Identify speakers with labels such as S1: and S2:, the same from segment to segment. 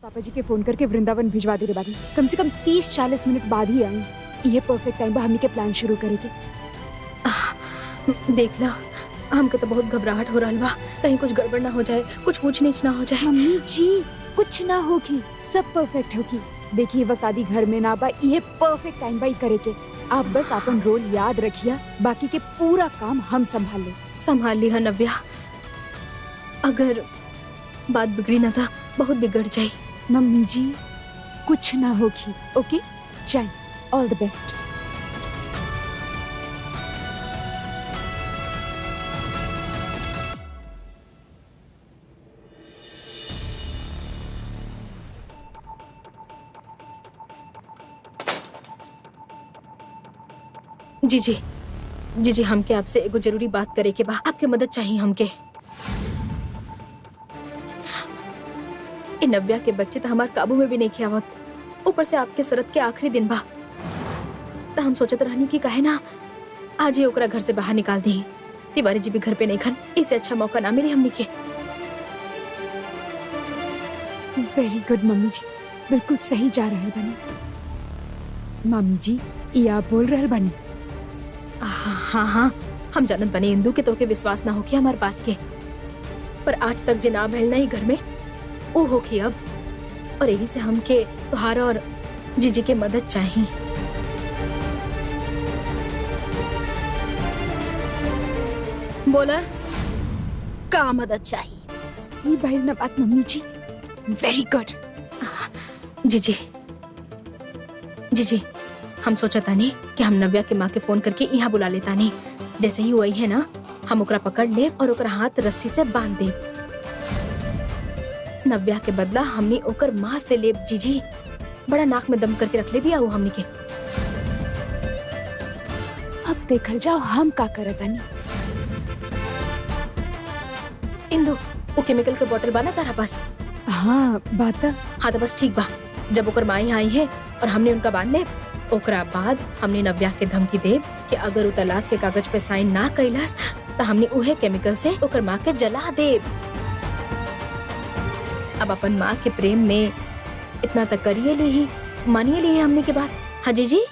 S1: पापा जी के फोन करके वृंदावन भिजवा दे रे बानी। कम से कम 30-40 मिनट बाद ही आई। ये परफेक्ट टाइम बा हमनी के प्लान शुरू करे के।
S2: देख ला, हमके तो बहुत घबराहट हो रहा बा, कहीं कुछ गड़बड़ ना हो जाए, कुछ ऊंच नीच ना हो जाए।
S1: मम्मी जी कुछ ना होगी, सब परफेक्ट होगी। देखिए वक्त आदि घर में ना बा, ये परफेक्ट टाइम बा ई करे के। आप बस अपन रोल याद रखिया, बाकी के पूरा काम हम संभाल ले।
S2: संभाल ली है नव्या, अगर बात बिगड़ी ना था बहुत बिगड़ जाए।
S1: मम्मी जी कुछ ना होगी, ओके? जाए, ऑल द बेस्ट।
S2: जी जी जी जी, हमके आपसे एगो जरूरी बात करे के बा, आपके मदद चाहिए हमके। इन नव्या के बच्चे तो हमारे काबू में भी नहीं खियावत, ऊपर से आपके सरत के आखिरी दिन बा, तो हम सोचत रहनी कि काहे ना आज ही ओकरा घर से बाहर निकाल दी। तिवारी जी भी घर पे नहीं खन, इससे अच्छा मौका ना मिली हमनी के।
S1: वेरी गुड मम्मी जी, बिल्कुल सही जा रहे बनी। मम्मी जी ये आप बोल रहे बनी?
S2: हाँ हाँ, हम जानत बने इंदू के तोके विश्वास ना होके हमार बात के, पर आज तक जे ना भइल नहीं घर में वो होगी अब, और यही से हमके तुहारा और जीजी के मदद चाहिए।
S3: बोला का मदद चाहिए?
S1: ये भाई ना बात मम्मी जी, वेरी गुड।
S2: जीजी जीजी, हम सोचा तानी कि हम नव्या के माँ के फोन करके यहाँ बुला लेता नहीं, जैसे ही वही है ना हम ओकरा पकड़ ले और ओकरा हाथ रस्सी से बांध दे। नव्या के बदला हमने ओकर माँ से लेब। जीजी बड़ा नाक में दम करके रख ले भी आओ हमनी के।
S1: अब देखल जाओ हम का करत आनी।
S2: इंदु वो केमिकल के बोतल बना तारा पास?
S1: हाँ बात।
S2: हाँ तो बस ठीक बा, जब ओकर माई आई है और हमने उनका बांध ले, ओकरा बाद हमने नव्या के धमकी दे कि अगर वो तलाक के कागज पे साइन ना कैलास तो हमने उहे केमिकल से ओकर माँ के जला दे। अब अपन माँ के प्रेम में इतना तक करिए ले ही, मानिए ले हमने के बात। हाँ जीजी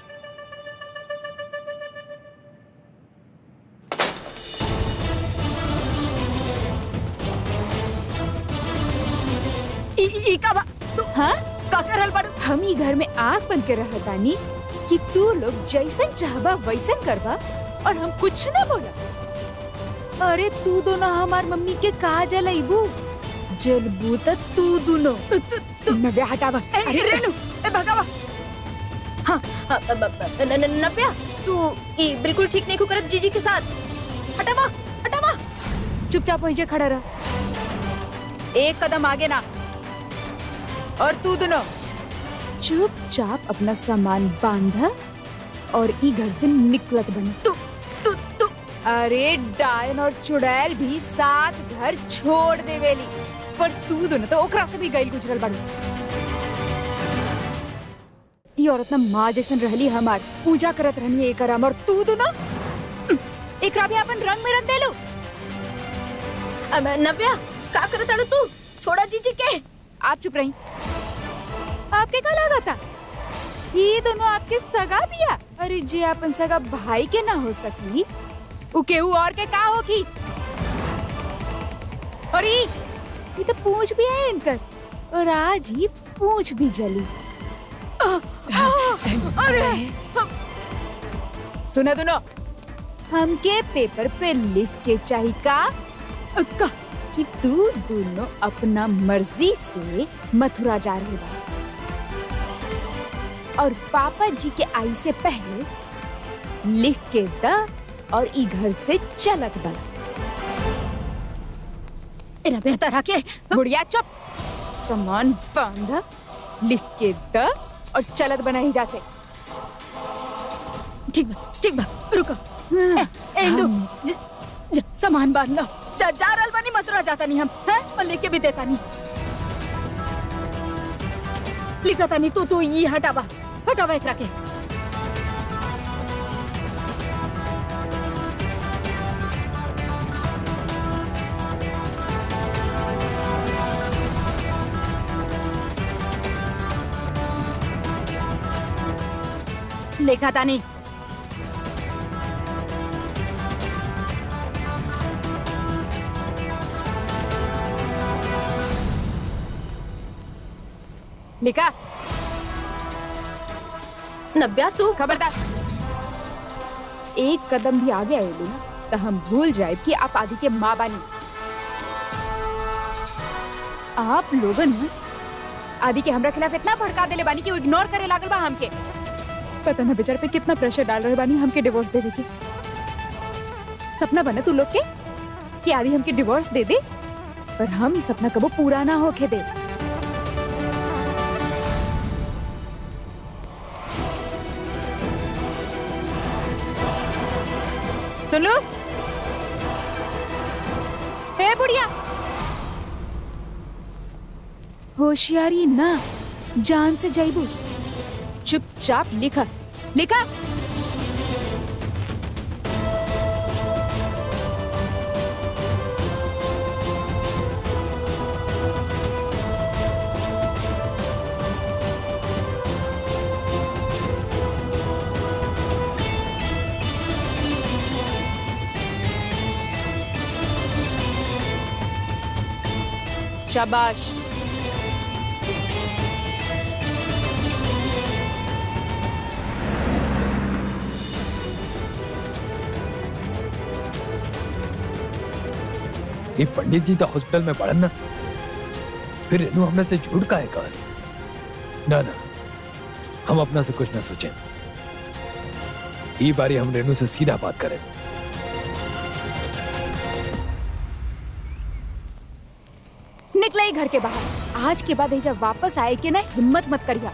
S1: हाँ का करल बड़? हम ही घर में आग बन के रहतानी कि तू लोग जैसन चाहबा वैसन करबा और हम कुछ ना बोला। अरे तू दोनों हमार मम्मी के कहा जलाइबू, जलबू त तू दोनों नव्या हटावा। अरे
S3: रेनू ए भगावा।
S2: हाँ नव्या तू ये बिल्कुल ठीक नहीं करत जीजी के साथ। हटावा हटावा।
S1: चुपचाप वही जे खड़ा रह, एक कदम आगे ना। और तू दोनों चुपचाप अपना सामान बांधा और ई घर से निकलत बनी।
S3: तू तू तू
S1: अरे डायन और चुड़ैल भी साथ घर छोड़ देवेली, पर तू दोनों तो ओकरा से भी गइल गुजरल बाड़ू। ई औरत ना माँ जैसन रहली, हमार पूजा करत रहनी एक आराम, और तू दोनों एकरा भी अपन रंग में रंग देलू।
S2: नव्या का करत आड़ू तू? छोड़ा जीजी के।
S1: आप चुप रही। आपके का लगा था ये दोनों आपके सगा बिया? अरे जे अपन सगा भाई के ना हो सकी उ केहू और के का होगी? और ये तो पूछ भी है इनकर, और आज ही पूछ भी जली।
S3: अरे
S1: सुना दोनों, हमके पेपर पे लिख के चाहिए का कि तू दोनों अपना मर्जी से मथुरा जा रहे बा और पापा जी के आई से पहले लिख के द और ई घर से चलत बा।
S3: इना बेहतर आके
S1: बुढ़िया चुप, सामान बांधा, लिख के द और चलत बना ही जा से।
S3: ठीक बा रुको। इंदु सामान बांध लो, जा रहल बानी मथुरा जाता नहीं हम, हैं? और लेके भी देता नहीं, लिखता नहीं। तू ये हटावा एकरा के। लिखा था नहीं।
S1: लिखा।
S2: नव्या तू
S1: खबरदार, एक कदम भी आगे आए ना तो हम भूल जाए कि आप आदि के माँ बानी। आप लोगन ना आदि के हमरा खिलाफ इतना भड़का देले बानी कि वो इग्नोर करे लागल बा हमके। पता ना बेचारे पे कितना प्रेशर डाल रहे बानी हमके डिवोर्स देवे के। सपना बना तू लोग के कि आदि हमके डिवोर्स दे दे, पर हम ई सपना कबो पूरा ना होके दे। सुन लो, हे बुढ़िया, होशियारी ना जान से जाइबू। चुपचाप लिखा लिखा। शाबाश।
S4: ये पंडित जी तो हॉस्पिटल में पड़न ना, फिर रेनू हमने से झूठ का है कहा। ना ना, हम अपना से कुछ ना सोचें। ये बारी हम रेनू से सीधा बात करें।
S1: निकला ही घर के बाहर। आज के बाद जब वापस आए कि ना हिम्मत मत करिया।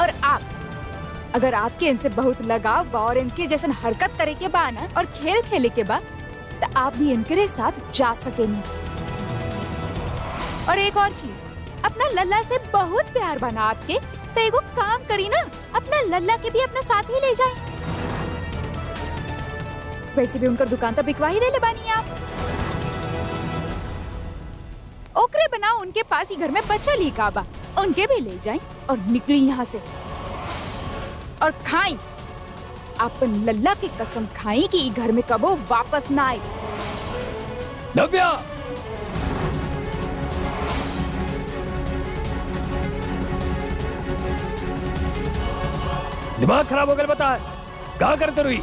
S1: और आप अगर आपके इनसे बहुत लगाव बा और इनके जैसे हरकत करे के बा ना और खेल खेले के बा तो आप भी इनके साथ जा सकेंगे। और एक और चीज, अपना लल्ला से बहुत प्यार बना आपके, तो एगो काम करी ना, अपना लल्ला के भी अपना साथ ही ले जाए। वैसे भी उनका दुकान तो बिकवा ही दे ले बानी आप। ओकरे बनाओ उनके पास ही घर में बचल ही काबा, उनके भी ले जाएं और निकली यहाँ से। और खाई अपन लल्ला की कसम खाई कि घर में कबो वापस ना आए।
S4: नव्या, दिमाग खराब हो गया बता है कहा करते रुई।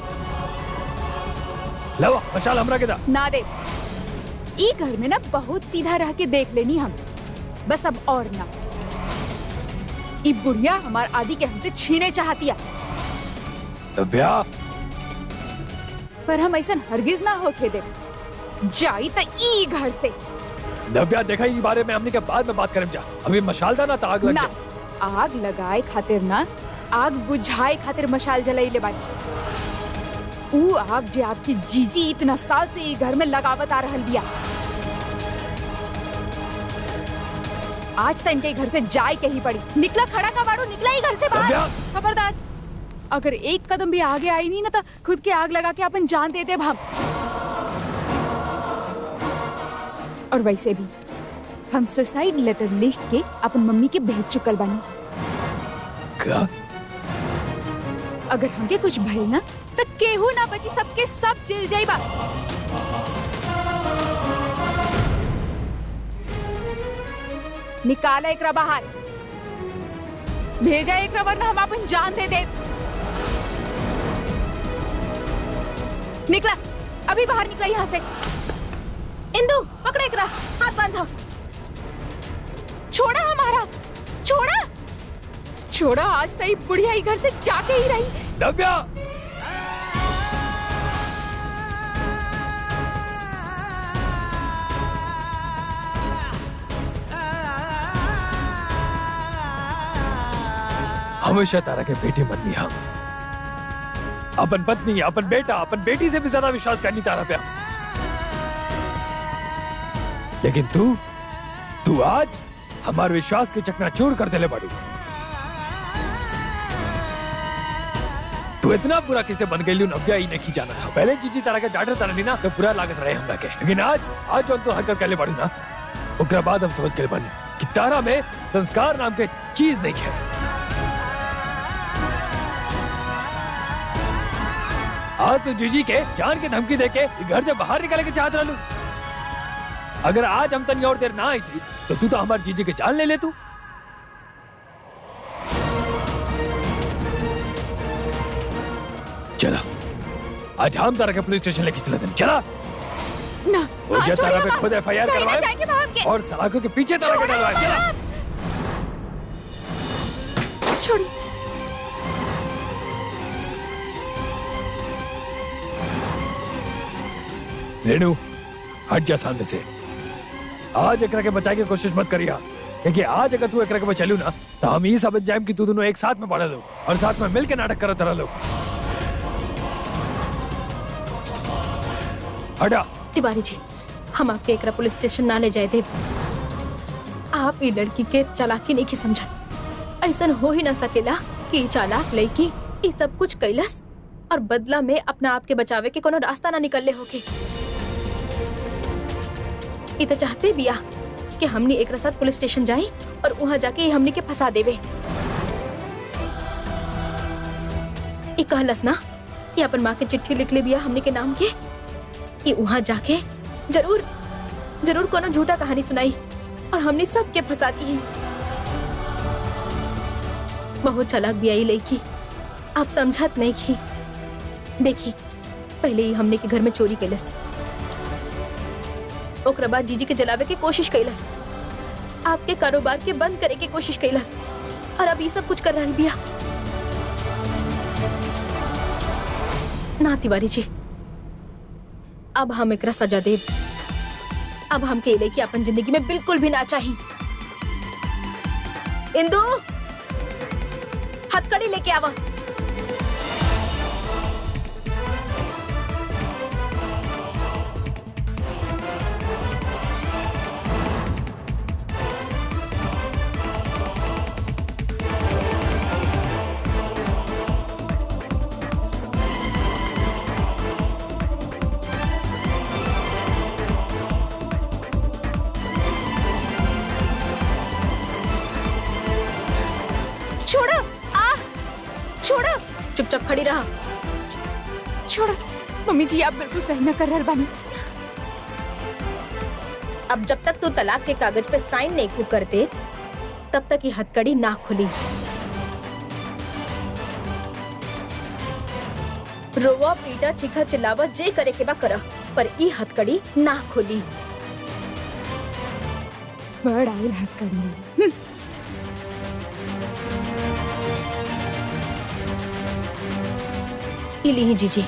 S4: लवा मशाल हमरा के दा
S1: ना दे। ई घर में ना बहुत सीधा रह के देख लेनी हम, बस अब और ना। ई बुढ़िया हमार आदि के हमसे छीने चाहती है,
S4: नव्या,
S1: पर हम ऐसा हरगिज ना होके दे। जाई तो ई घर से।
S4: नव्या देखा इस बारे में हमने के बाद में बात करें। जा अभी मशाल दा ना तो आग लग
S1: ना,
S4: जाए।
S1: आग लगाए खातिर ना, आग बुझाए खातिर मशाल जलाई ले बानी। ऊ आग जे आपकी जीजी इतना साल से ई घर में लगावत आ रहल बिया। आज तो इनके घर से जाए के ही पड़ी। निकला खड़ा का बाड़ू, निकला ही घर से बाहर। खबरदार, अगर एक कदम भी आगे आई नहीं ना तो खुद के आग लगा के अपन जान देते हम। और वैसे भी हम सुसाइड लेटर लिख के अपन मम्मी के भेज चुकल बानी।
S4: क्या?
S1: अगर हमके कुछ भइल ना तो केहू ना बची, सबके सब जेल जाइबा। निकाला एकरा बाहर, भेजा एकरा, वरना हम अपन जान दे दे। निकला, अभी बाहर निकला यहाँ से।
S2: इंदु पकड़े एकरा, हाथ बांधा।
S1: छोड़ा हमारा, छोड़ा छोड़ा। आज तक बुढ़िया ही घर से जाके ही रही।
S4: नव्या, हमेशा तारा के बेटे बननी हम। अपन पत्नी, अपन बेटा, अपन बेटी से भी ज्यादा विश्वास करनी तारा पे। लेकिन तू आज हमारे विश्वास के चकनाचूर कर देले बाड़ू। तू इतना बुरा किसे बन गई नव्या, ही नहीं जाना था। पहले जीजी तारा के डांटर तारा नहीं ना तो बुरा लागत रहे हमरा के, लेकिन आज जो तू हरकत करले बाड़ू ना, ओकरा बाद हम समझ गए बानी कि तारा में संस्कार नाम के चीज नहीं है। आज तो जीजी के जान की धमकी देके घर से बाहर निकलने की चाहत रहलू। अगर आज हम तनी और देर ना आई थी तो तू तो हमारे जीजी के जान ले तू। चला आज हम तारा के पुलिस स्टेशन लेके चलते हैं। चला
S1: ना
S4: वो जे तारा पे खुद FIR
S1: कहीं ना
S4: करवाए
S1: जाएंगे भाग के।
S4: और सलाखों के पीछे तारा के डलवाए। चला
S1: छोड़ी।
S4: रेनू हट जा सामने से। आज एकरा के बचाए की कोशिश मत करिया, क्योंकि आज अगर तू एकरा के बचा लू ना तो हम ही समझ जाए कि तू दोनों एक साथ में पढ़ा लो और साथ में मिलकर नाटक करत रह लो। हटा।
S2: तिवारी जी, हम आपके एकरा पुलिस स्टेशन ना ले जाए थे। आप ये लड़की के चालाकी नहीं की समझत। ऐसा हो ही ना सकेला कि चालाक लड़की ये सब कुछ कैलस और बदला में अपना आप के बचावे के कोनो रास्ता ना निकलले होके। ये तो चाहते बिया कि हमनी एकरा साथ पुलिस स्टेशन जाए और वहाँ जाके ये हमनी के फंसा देवे। ये कहलस ना कि अपन माँ के चिट्ठी लिख ले बिया हमनी के नाम के। ये वहाँ जाके जरूर जरूर कोनो झूठा कहानी सुनाई और हमने सबके फंसा दी। बहुत चालाक भी आई लड़की, आप समझत नहीं की। देखी पहले ही हमने के घर में चोरी कैलस, ओकरा बाद जीजी के जलावे के कोशिश कैलस, आपके कारोबार के बंद करे के कोशिश कैलस और अब ये सब कुछ कर रहा बिया। ना तिवारी जी, अब हम एकरा सजा देब। अब हम के लड़की अपन जिंदगी में बिल्कुल भी ना चाहिए। इंदु, हथकड़ी लेके आवा।
S1: छोड़ो, आ छोड़ो,
S2: चुपचाप खड़ी रहा।
S1: छोड़ो। मम्मी जी आप बिल्कुल सही न कर रहे बानी।
S2: अब जब तक तू तलाक के कागज पे साइन नहीं को कर दे तब तक ये हथकड़ी ना खुली। रोवा पीटा चीखा चिल्लावा जे करे के बा करा, पर ई हथकड़ी ना खुली।
S1: बड़ आयल हथकड़ी मेरी।
S2: इली जीजी,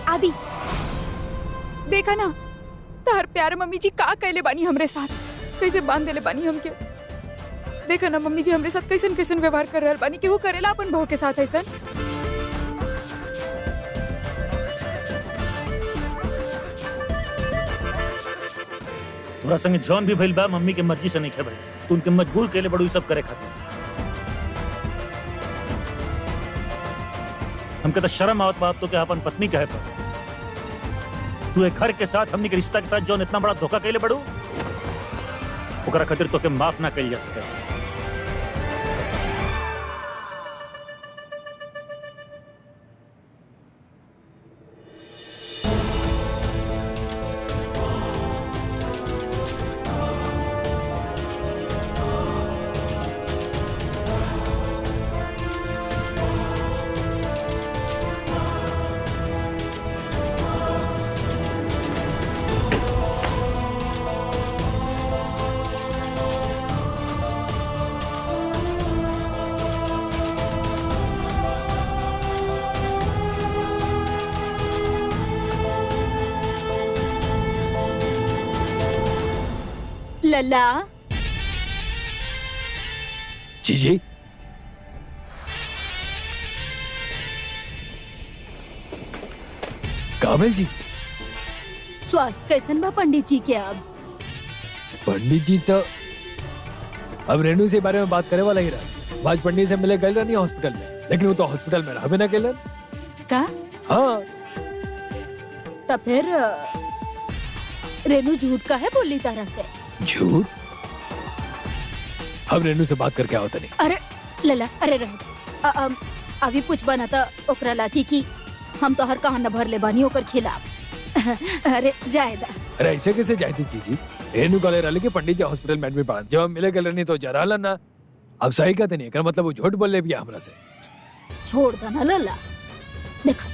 S1: आदि देखा ना तार प्यार मम्मी जी का कहले बानी हमरे साथ, कैसे बांध देले बानी हमके। देखा ना मम्मी जी हमरे साथ कैसन कैसन व्यवहार कर रहल बानी। केहू करेला अपन बहू के साथ ऐसन।
S5: तोरा संगे जौन भी भइल बा मम्मी के मर्जी से नहीं खे भाई, तू उनके मजबूर केले बड़ू सब करे खातिर। हमके तो शर्म आवत बात तो क्या अपन पत्नी कहे पर तू एक घर के साथ हमनी के रिश्ता के साथ जौन इतना बड़ा धोखा केले बड़ू ओकरा खातिर तो के माफ ना कइल जा सके।
S3: लल्ला
S4: जीजी काबिल जी,
S3: स्वास्थ्य कैसन बा पंडित जी के? अब
S4: पंडित जी तो अब रेनू से बारे में बात करे वाला ही रहा। आज पंडित से मिले गए नहीं हॉस्पिटल में, लेकिन वो तो हॉस्पिटल में रह भी ना गए।
S3: का?
S4: हाँ
S3: तो फिर रेनू झूठ का है बोली तरह से?
S4: झूठ? अब रेनू से बात करके आवत नहीं।
S3: अरे लला, अरे रह अभी पूछ बना था ओकरा लाठी की हम तो हर कहां न भर ले बानी ओकर खिलाफ। अरे जायदा।
S4: अरे ऐसे कैसे जाती जीजी? रेनू कॉले रहा कि पंडित जी हॉस्पिटल में एडमिट पड़ा, जब हम मिले गए नहीं तो जरा ना। अब सही कहते नहीं कर, मतलब वो झूठ बोल ले भी हमरा से।
S3: छोड़ दो ना लला, देखो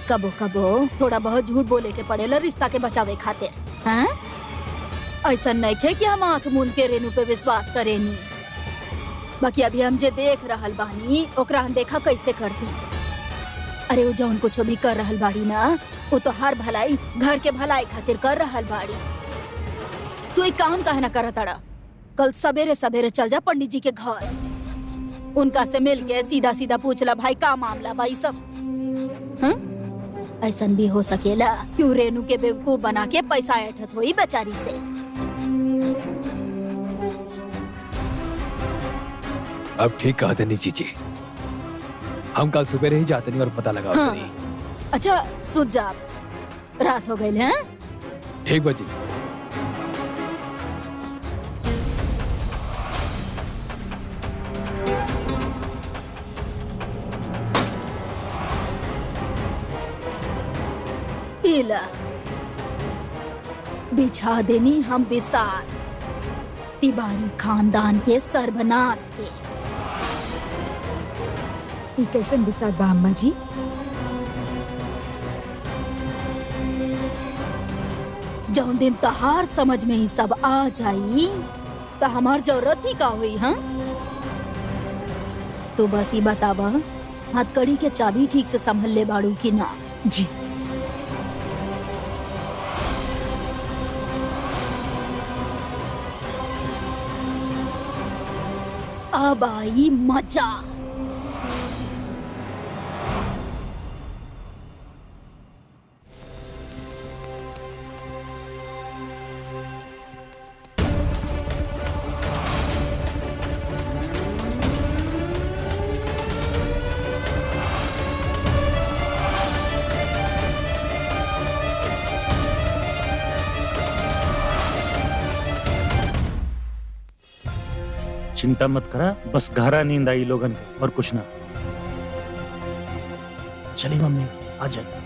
S3: कबो कबो थोड़ा बहुत झूठ बोले के पड़ेला रिश्ता के बचावे खातिर। हैं? ऐसा नहीं थे कि हम आंख मूंद के रेनू पे विश्वास करेनी। बाकी अभी हम जे देख रहल बानी ओकरा हम देखा कैसे करती। अरे वो जौन कुछ भी कर रहल बाड़ी ना, वो तो हर भलाई घर के भलाई खातिर कर रहल बाड़ी। तू एक काम काहे ना करत अड़ा? कल सवेरे सवेरे चल जा पंडित जी के घर, उनका से मिल के सीधा सीधा पूछला भाई का मामला भाई सब। ऐसा भी हो सकेला क्यों रेनू के बेवकूफ बना के पैसा ऐठत हुई बेचारी से।
S4: अब ठीक कहते नहीं जीजी, हम कल सुबह ही जाते नहीं और पता लगा नहीं।
S3: अच्छा सुध जा, रात हो गई है।
S4: ठीक बजी।
S3: इला बिछा देनी हम बिसार तिवारी खानदान के सर्वनाश के।
S1: ई कैसन बिसार बा अम्मा जी?
S3: जौन दिन तहार समझ में ही सब आ जाई तो हमार जरूरत ही का हुई। हाँ तो बस ही बतावा हथकड़ी के चाबी ठीक से संभल ले बाड़ू की ना?
S1: जी
S3: अब आई मजा।
S5: चिंता मत करा, बस गहरा नींद आई लोगन के और कुछ ना। चली मम्मी आ जाए।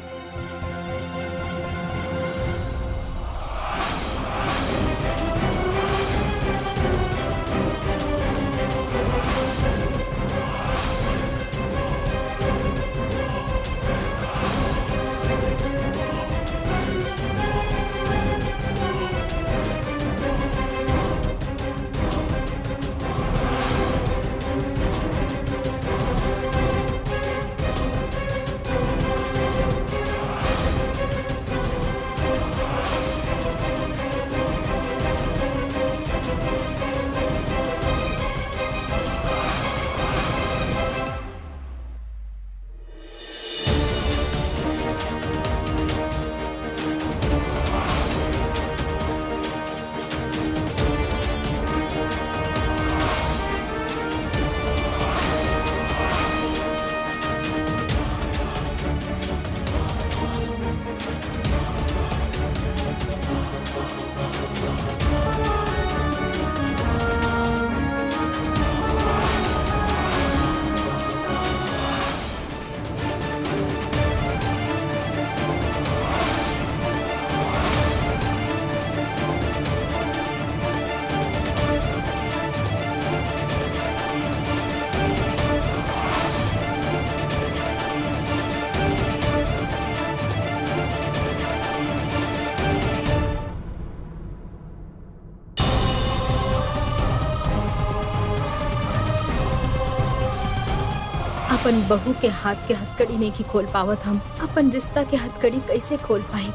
S2: अपन बहू के हाथ के हथकड़ी नहीं की खोल पावत, हम अपन रिश्ता के हथकड़ी कैसे खोल पाई?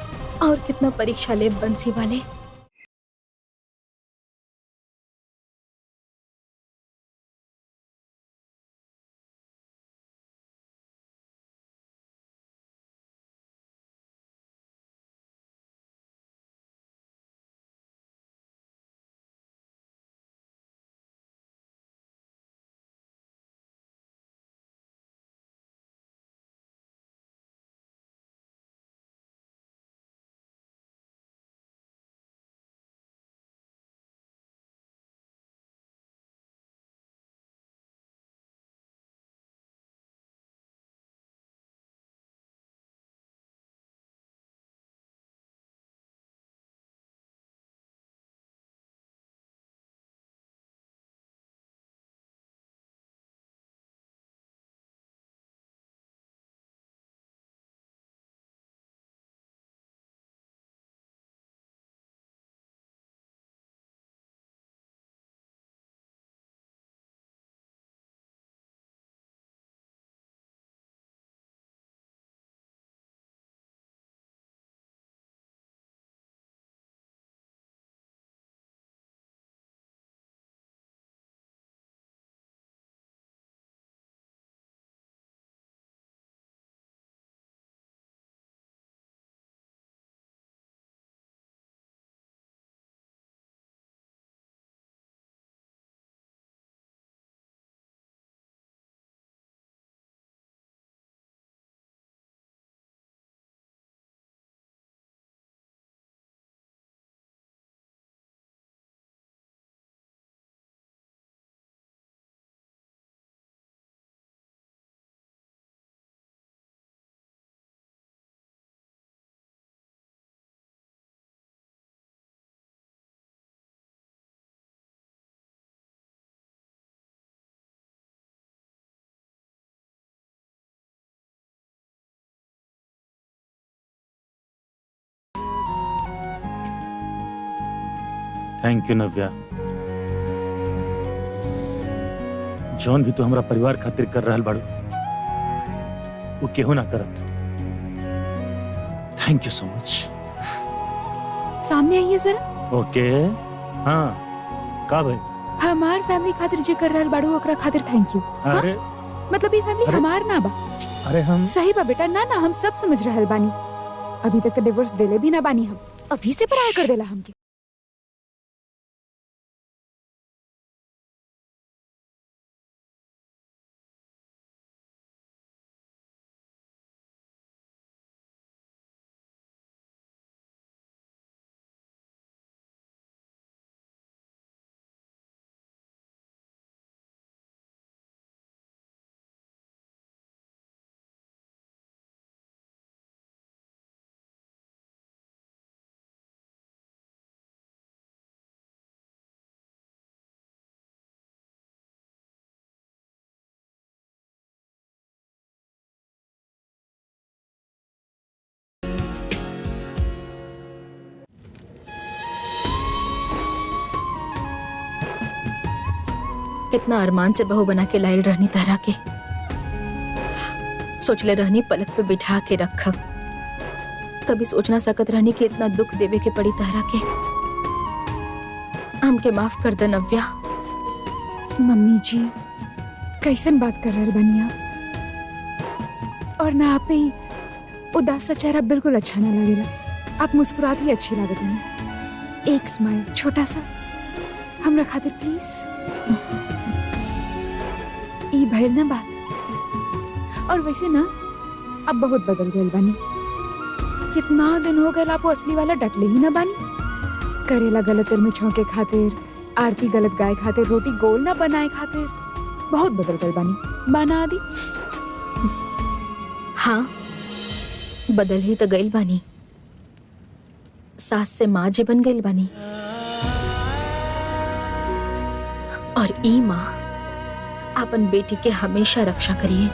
S2: और कितना परीक्षा ले बंसी वाले।
S5: थैंक यू नव्या। जौन भी तो हमारा परिवार खातिर कर रहल बाड़ू वो केहू ना करत। Thank you so much.
S1: सामने आइए जरा।
S5: ओके। हाँ का भाई?
S1: हमार फैमिली खातिर जे कर रहल बाड़ू ओकरा खातिर थैंक यू।
S5: अरे
S1: मतलब ये फैमिली
S5: अरे-
S1: हमार ना बा।
S5: अरे हम
S1: सही बा बेटा, ना ना हम सब समझ रहल बानी। अभी तक तो डिवोर्स देले भी ना बानी हम, अभी से पराया कर देला हमके।
S2: कितना अरमान से बहू बना के लायल रहनी तरह के। सोचले रहनी पलक पे बिठा के रखब, कभी सोच ना सकत रहनी कि इतना दुख देवे के पड़ी तरह के। हमके माफ कर दे नव्या।
S1: मम्मी जी कैसन बात कर रहल बानी आप? और ना आप पे ही उदास सा चेहरा बिल्कुल अच्छा ना लगेला। आप मुस्कुरात ही अच्छी लागत है। एक स्माइल छोटा सा हमरा खातिर प्लीज। ई भइल ना बात। और वैसे ना अब बहुत बदल गए बानी। कितना दिन हो गए आप असली वाला डटले ही ना बानी। करेला गलत तेल में छौंके खातिर, आरती गलत गाय खातिर, रोटी गोल ना बनाए खातिर बहुत बदल गए बानी। बना दी।
S2: हाँ बदल ही तो गइल बानी, सास से माँ जे बन गइल बानी। और ई माँ अपन बेटी के हमेशा रक्षा करिए।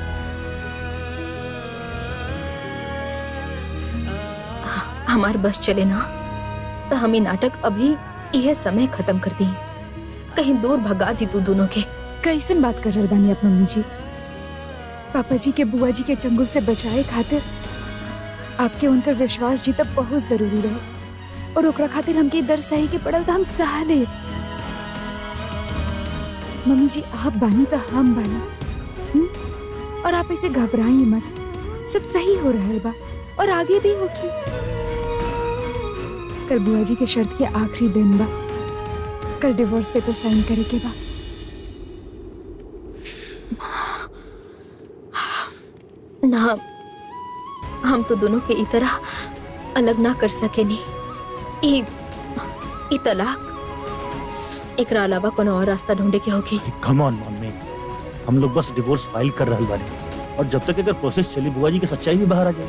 S2: हमार बस चले ना तो हम ये नाटक अभी यह समय खत्म कर दी, कहीं दूर भगा दी तू दोनों के।
S1: कैसन बात कर रहे बानी आप मम्मी जी? पापा जी के बुआ जी के चंगुल से बचाए खातिर आपके उनकर विश्वास जीतब बहुत जरूरी रहे और ओकरा खातिर हमके दर सही के पड़ल तो हम सहा ले। मम्मी जी आप बानी तो हम बानी। और आप ऐसे घबराई मत, सब सही हो रहा बा और आगे भी होगी। कल बुआ जी के शर्त के आखिरी दिन बा, कल डिवोर्स पेपर साइन करे के बा।
S2: ना, हम तो दोनों के तरह अलग ना कर सके नहीं। ई तलाक एकरा अलावा कोनो और रास्ता ढूंढे के होगी।
S5: कम ऑन मम्मी, हम लोग बस डिवोर्स फाइल कर रहल बानी और जब तक अगर प्रोसेस चली बुआ जी की सच्चाई भी बाहर आ जाए।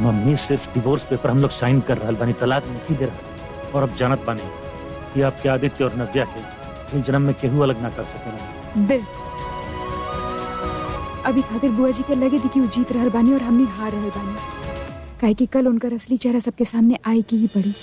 S5: मम्मी सिर्फ डिवोर्स पेपर हम लोग साइन कर रहल बानी, तलाक नहीं दे रहा। और अब जानत बानी कि आपके आदित्य और नव्या के जन्म में केहू अलग ना कर सके।
S1: बिल अभी खातिर बुआ जी के लगे थी कि वो जीत रहल बानी और हमने हार रहल बानी, काहे कि कल उनका असली चेहरा सबके सामने आए की ही पड़ी।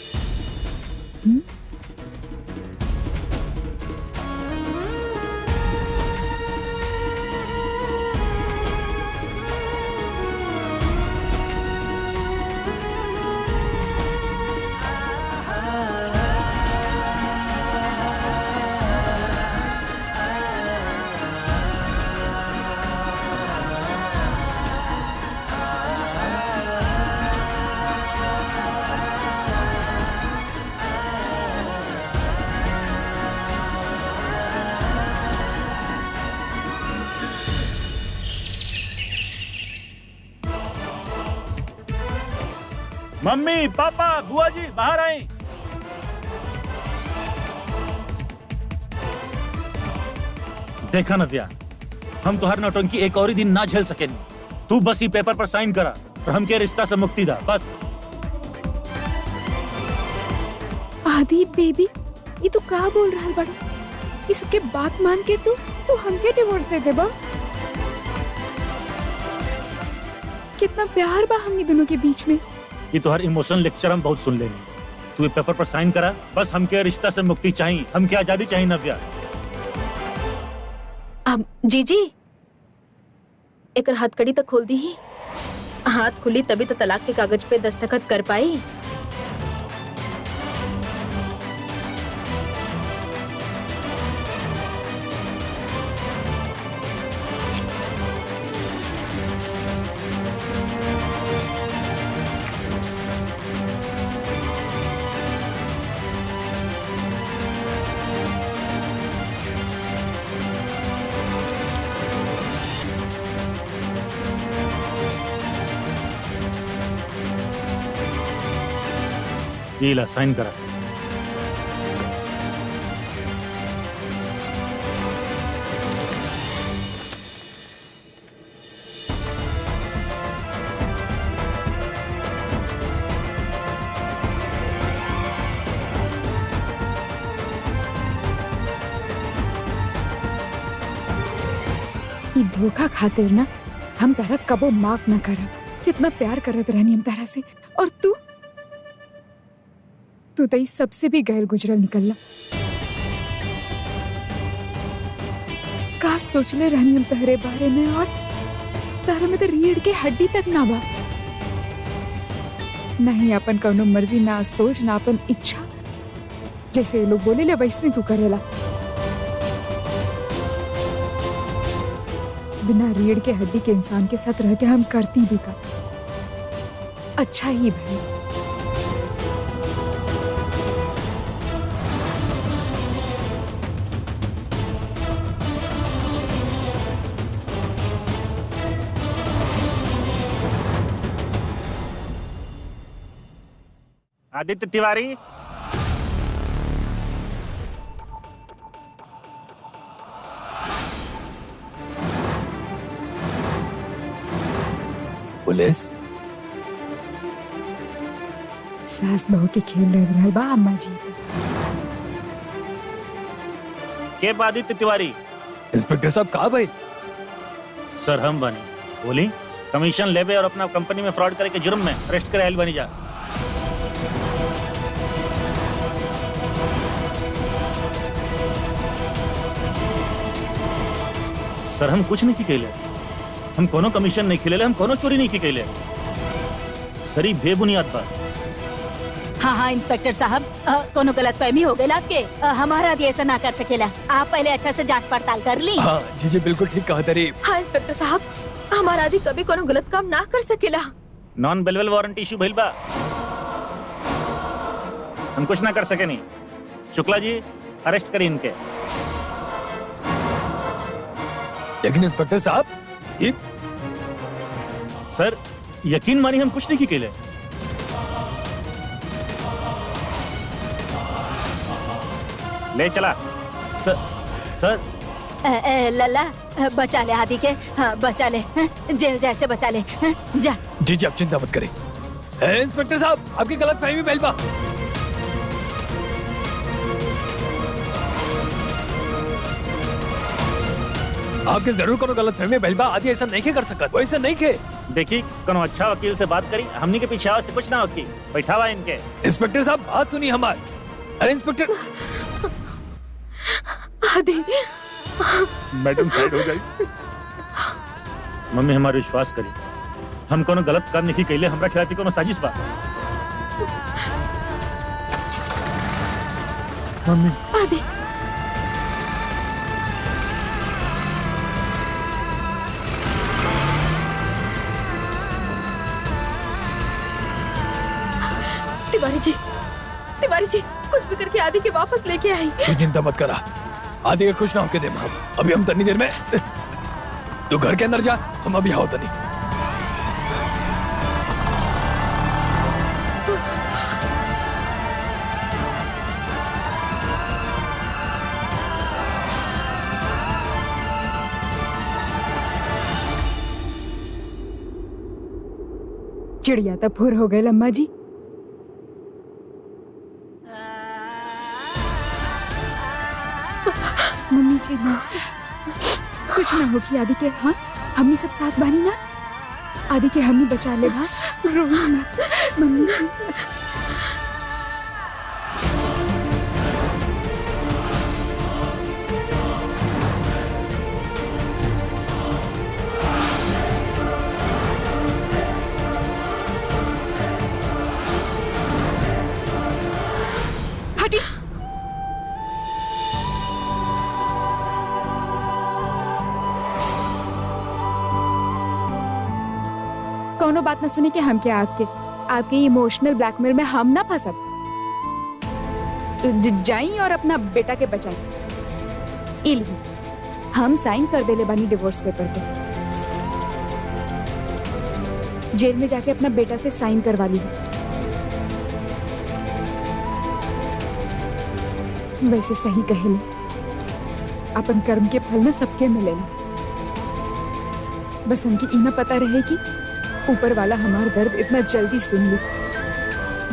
S5: मम्मी पापा बुआ जी बाहर आई। देखा नव्या, हम तो हर नौटंकी एक और ही दिन ना झेल सके। तू बस ही पेपर पर साइन करा और हमके रिश्ता से मुक्ति दा बस।
S1: आदि बेबी, ये तू का बोल रहा है बड़ा? ये सबके बात मान के तू हमके डिवोर्स दे बा? कितना प्यार बा हमनी दोनों के बीच में।
S5: ये तो हर इमोशनल लेक्चर हम बहुत सुन लेंगे। तू ये पेपर पर साइन करा, बस हमके रिश्ता से मुक्ति चाहिए, हमके आजादी चाहिए नव्या।
S2: अब जीजी एक हथकड़ी तक खोल दी ही, हाथ खुली तभी तो तलाक के कागज पे दस्तखत कर पाई।
S5: ये ला साइन करा।
S1: ये धोखा खातिर ना हम तारा कबो माफ ना करब। कितना प्यार करत रहनी हम तारा से, और तू तो इस सबसे भी गैर गुजरल निकलला। का सोचले रहनी हम तहरे बारे में, और तारा में तो रीढ़ के हड्डी तक ना बा। नहीं अपन कौनो मर्जी, ना सोच, ना अपन इच्छा। जैसे ये लोग बोले ले वैसने तू करेला। बिना रीढ़ के हड्डी के इंसान के साथ रह के हम करती भी का अच्छा ही भाई।
S5: आदित्य तिवारी,
S4: पुलिस
S1: सास बहू के खेल रह बा अम्मा जी।
S5: के आदित्य तिवारी?
S4: इंस्पेक्टर साहब कहा भाई?
S5: सर हम बनी बोली कमीशन लेबे और अपना कंपनी में फ्रॉड करे के जुर्म में अरेस्ट करे आयल बनी जा। सर हम कुछ नहीं की कैले, हम कोनो कमीशन नहीं खेले, हम कोनो चोरी नहीं की कैले। सरी बेबुनियाद बात।
S3: हाँ हाँ इंस्पेक्टर साहब, कोनो गलत फहमी हो गई आपके। हमारा आदि ऐसा ना कर सकेला। आप पहले अच्छा से जांच पड़ताल कर ली।
S4: हाँ जी जी बिल्कुल ठीक कहा तेरी।
S2: हाँ इंस्पेक्टर साहब, हमारा आदि कभी कोनो गलत काम ना कर सकेला।
S5: नॉन बेलेबल वारंट इशू भइल बा, हम कुछ ना कर सके नहीं। शुक्ला जी अरेस्ट करिए इनके।
S4: लेकिन इंस्पेक्टर साहब ये
S5: सर यकीन मानी हम कुछ नहीं की कैले। ले चला सर। सर
S3: लल्ला बचा ले आदि के। हाँ बचा ले, जेल जैसे बचा ले। जा।
S4: जी जी आप चिंता मत करें। इंस्पेक्टर साहब आपकी गलत फहमी बेलबा। आपके जरूर कोनो गलत फहमी बेलबा। आदि ऐसा नहीं कर सकता, वो ऐसा नहीं के।
S5: देखी कोनो अच्छा वकील से बात करी, हमनी के पीछे से कुछ ना होगी। बैठावा इनके।
S4: इंस्पेक्टर साहब बात सुनिए हमारी। अरे इंस्पेक्टर।
S2: आदि
S5: मैडम साइड हो जाए। मम्मी हमारे विश्वास करी, हम कोनो गलत काम नहीं कैले। हमरा खिलाफ कोनो साजिश बा। मम्मी
S2: आदि तिवारी जी कुछ भी करके आदि के वापस लेके आई।
S4: तू चिंता मत करा, आदि के कुछ ना होके दे। अभी हम तनी देर में। तू घर के अंदर जा, हम अभी आओ तनी।
S1: चिड़िया तो फुर हो गए अम्मा जी। मम्मी जी ना कुछ ना होगी आदि के। हाँ हमनी सब साथ बानी ना। आदि के हमनी बचा ले। हाँ रो मत मम्मी जी। हटी। कोनो बात ना सुनी कि हम क्या आपके इमोशनल ब्लैकमेल में हम ना फंसब। जाई और अपना बेटा के बचाई। इल्ही हम साइन कर देले बानी डिवोर्स पेपर पे। जेल में जाके अपना बेटा से साइन करवा ली। वैसे सही कहेले, अपन कर्म के फल ना सबके मिलेला। बस हमकी इना पता रहे कि ऊपर वाला हमारा दर्द इतना जल्दी सुन ली।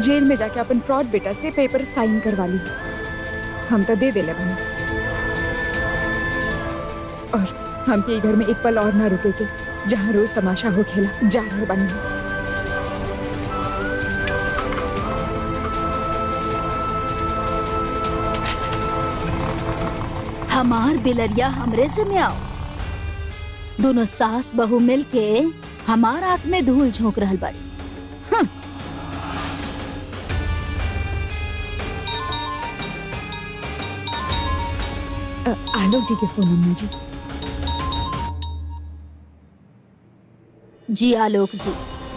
S1: जेल में जाके अपन फ्रॉड बेटा से पेपर साइन करवा ली। हम तो दे देले बनी। और हमके घर में एक पल और ना रुके के, जहाँ रोज तमाशा हो खेला जा रहे बनी।
S3: हमार बिलरिया हमरे से में आओ। दोनों सास बहू मिलके हमार आंख में धूल झोंक रहल बाड़ी।
S1: आलोक जी के फोन अम्मा जी।
S3: जी आलोक जी।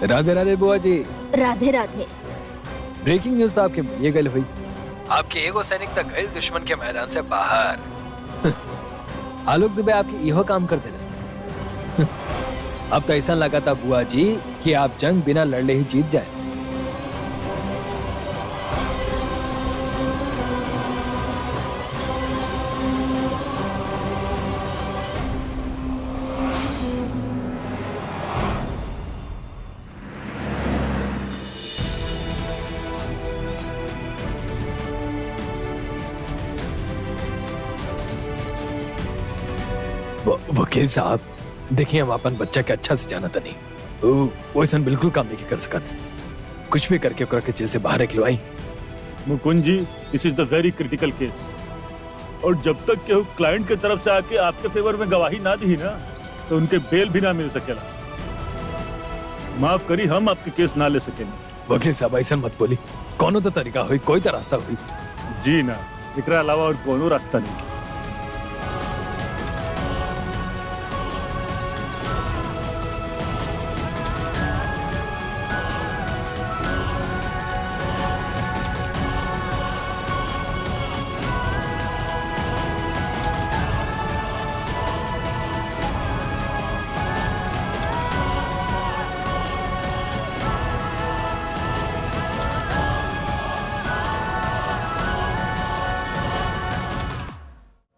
S4: राधे राधे बुआ जी।
S3: राधे राधे।
S4: ब्रेकिंग न्यूज तो आपके ये गल हुई। आपके एगो सैनिक तक गए दुश्मन के मैदान से बाहर। आलोक दुबे आपकी इहो काम कर देना। अब तो ऐसा लगा था बुआ जी कि आप जंग बिना लड़ले ही जीत जाए। वकील साहब देखिए, हम अपन बच्चा के अच्छा से जाना था नहीं। वो ऐसा बिल्कुल काम नहीं कर सकता। कुछ भी करके ओकरा के जेल से बाहर निकलवाई।
S5: मुकुंद जी, दिस इज द वेरी क्रिटिकल केस। और जब तक केहू क्लाइंट के तरफ से आके आपके फेवर में गवाही ना दी ना तो उनके बेल भी ना मिल सकेला। माफ करी, हम आपके केस ना ले सकेंगे।
S4: वकील साहब ऐसा मत बोली, कौनो तो तरीका हुई, कोई तो रास्ता हुई।
S5: जी ना, एकरा अलावा और कोनो रास्ता नहीं।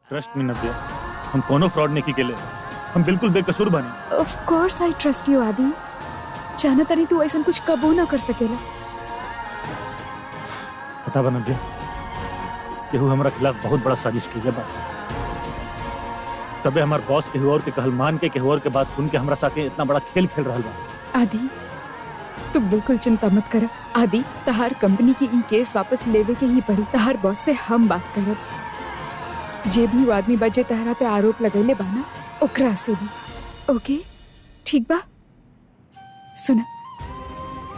S5: ट्रस्ट मी नव्या, हम कोनो फ्रॉड नहीं की ले, हम बिल्कुल बेकसूर बने।
S1: Of course I trust you आदि। जाना तनी तू ऐसा कुछ कबू ना कर सकेला।
S5: पता बा नव्या, केहू हमारा खिलाफ बहुत बड़ा साजिश की बा। तबे हमार बॉस केहू और के कहल मान के केहू और के बात सुन के हमरा साथे इतना बड़ा खेल खेल रहा बा।
S1: आदि तू बिल्कुल चिंता मत कर। आदि तहार कंपनी की ई केस वापस लेवे के ही पड़ी। तहार बॉस से हम बात करब। जे भी वो आदमी बजे तहरा पे आरोप लगैले बाना ओकरा से भी। ओके ठीक बा? सुना,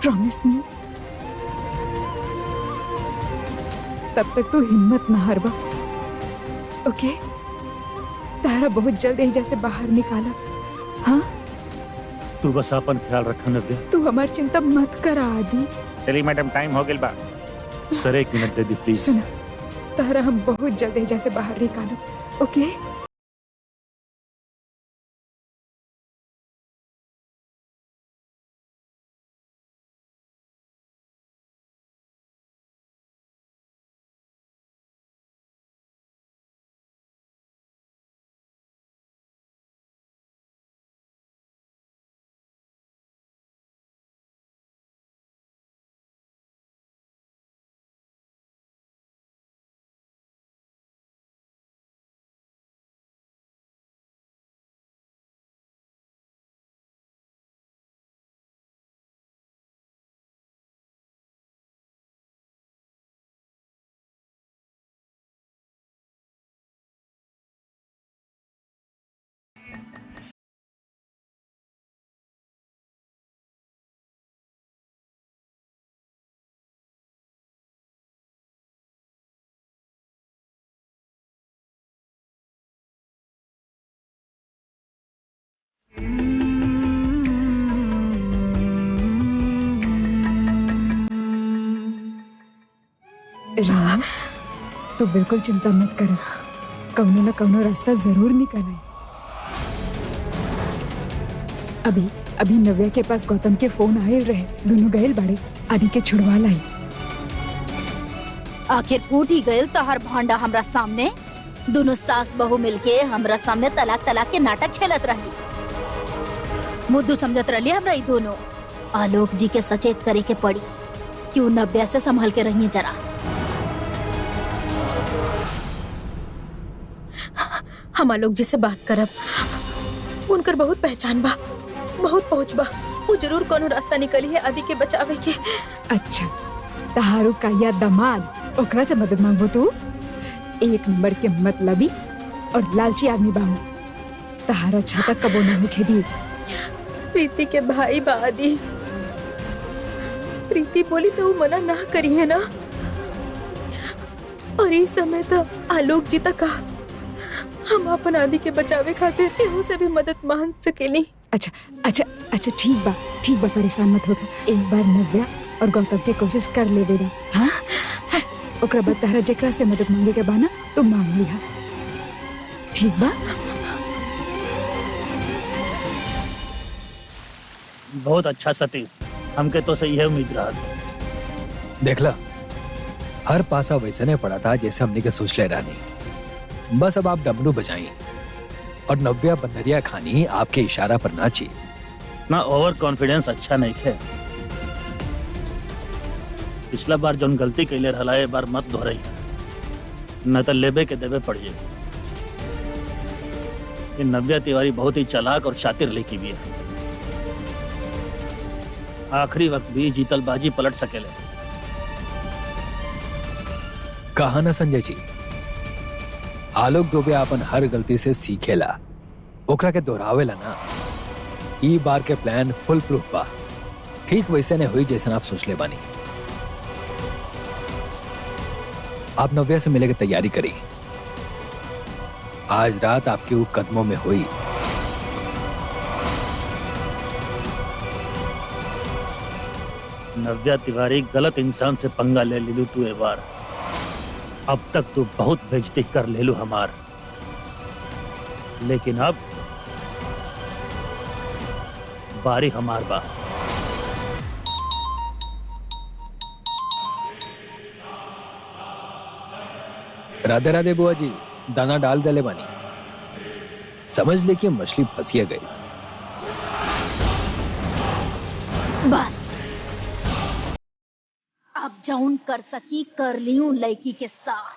S1: प्रॉमिस मी तब तक तू हिम्मत ना हारबा। ओके तहरा बहुत जल्द एहिजा से बाहर निकाला। हाँ
S5: तू बस अपन ख्याल रखा नव्या।
S1: तू हमार चिंता मत कर आदि।
S5: चलिए मैडम, टाइम हो गया बा। सर 1 मिनट दे दी प्लीज।
S1: सुना, तहरा हम बहुत जल्द एहिजा से बाहर निकालो। ओके राम, तू बिल्कुल चिंता मत कर। कौनो न कौनो रास्ता जरूर निकले। अभी अभी नव्या के पास गौतम के फोन आए रहे। दोनों गए बड़े आदि के छुड़वा लाई।
S3: आखिर फूट ही गए तहार भांडा हमरा सामने। दोनों सास बहू मिलके हमरा सामने तलाक तलाक के नाटक खेलत रही। मुद्दू समझत रही हमरा ई दोनों। आलोक जी के सचेत करे के पड़ी। क्यों नव्या से संभल के रहिए जरा।
S2: हम आलोक जी से बात करब। उनकर बहुत पहचान बा, बहुत पहुंच बा। वो जरूर कोनो रास्ता निकली है आदि के बचावे के।
S1: अच्छा, तहारू का या दमाद ओकरा से मदद मांगो। तू 1 नंबर के मतलबी और लालची आदमी बाहू। तहारा छाता कबो ना लिखे दी।
S2: प्रीति के भाई बा आदि। प्रीति बोली तो वो मना ना करी है ना। और इस समय तो आलोक जी तक हम अपन आदि के बचावे खातिर केहू से भी मदद मांग सकेली।
S1: अच्छा अच्छा अच्छा, ठीक बा, परेशान मत होगा। एक बार नव्या और गौतम के कोशिश कर ले बेटा। हाँ ओकरा बाद तहरा जेकरा से मदद मांगे के बाना तू मांग लिहा। ठीक बा?
S5: बहुत अच्छा सतीश, हमके तो सही है उम्मीद रहा।
S4: देखला, हर पासा वैसने पड़ा था जैसे हमने के सोच ले रानी। बस अब आप डमरू बजाइए और नव्या बंदरिया खानी आपके इशारा पर नाची।
S5: ना ओवर कॉन्फिडेंस अच्छा नहीं है। पिछला बार जो गलती कैले रहा है, बार मत दोहराई, न तो लेबे के देवे पड़ जाए। ये नव्या तिवारी बहुत ही चालाक और शातिर लेकी भी है। आखिरी वक्त भी जीतलबाजी पलट सकेले।
S4: कहा ना संजय जी, आलोक दुबे अपन हर गलती से सीखेला, ओकरा के दोहरावेला ना। ई बार के प्लान फुल प्रूफ बा, ठीक वैसे ने हुई जैसे आप सोच ले बानी। आप नव्या से मिले की तैयारी करी, आज रात आपके वो कदमों में हुई।
S5: नव्या तिवारी, गलत इंसान से पंगा ले लू तू ए बार। अब तक तू बहुत बेइज्जती कर ले लू हमार, लेकिन अब बारी हमार बा।
S4: राधे राधे बुआ जी, दाना डाल दले बानी, समझ ले कि मछली फंसिया गई।
S3: बस अब जौन कर सकी कर लियूं लड़की के साथ।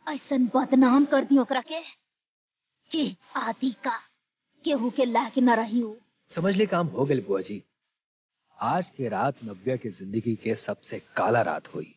S3: ऐसन बदनाम कर दी ओकरा के कि आदि का केहू के लायक न रही हूँ।
S4: समझ ले काम हो गए बुआ जी। आज के रात नव्या की जिंदगी के सबसे काला रात हुई।